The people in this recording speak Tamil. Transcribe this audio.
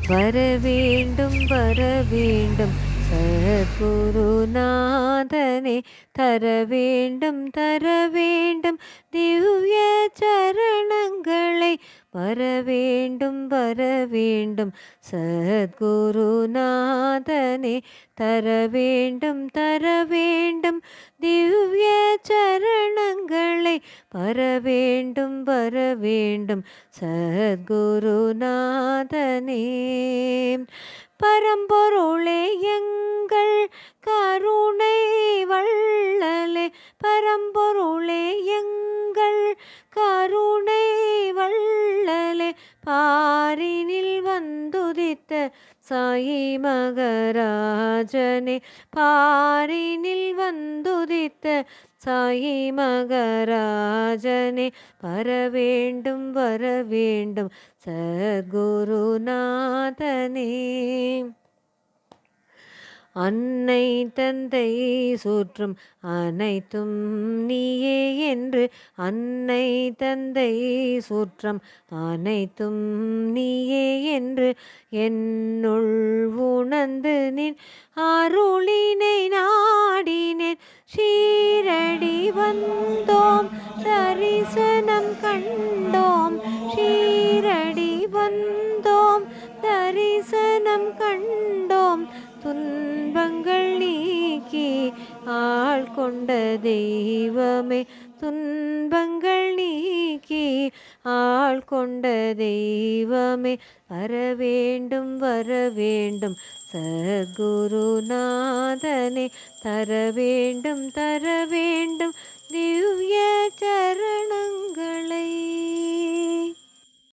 வரவேண்டும் வரவேண்டும் சத்குருநாதனே, தரவேண்டும் தரவேண்டும் திவ்ய சரணங்களை, வரவேண்டும் வரவேண்டும் சத்குருநாதனே, தரவேண்டும் தரவேண்டும் திவ்ய சரணங்களை, வரவேண்டும் வரவேண்டும் சத்குருநாதனே. பரம்பொருளே எங்கள் கருணை வள்ளலே, பரம்பொருளே எங்கள் கருணை வள்ளலே, பாரினில் வந்துதித்த சாயி மகராஜனே, பாரினில் வந்துதித்த சாயி மகராஜனே, வரவேண்டும் வரவேண்டும் சத்குருநாதனே. அன்னை தந்தை சூற்றும் அனைத்தும் நீயே என்று, அன்னை தந்தை சூற்றம் அனைத்தும் நீயே என்று என்னுள் உணர்ந்து நின் அருளினை நாடினேன். ஷீரடி வந்தோம் தரிசனம் கண்டோம், ஷீரடி வந்தோம் தரிசனம் கண்டோம், துன்பங்கள் நீக்கி ஆள் கொண்ட தெய்வமே, துன்பங்கள் நீக்கி ஆள் கொண்ட தெய்வமே, வரவேண்டும் வரவேண்டும் சத்குருநாதனே, தரவேண்டும் தரவேண்டும் திவ்ய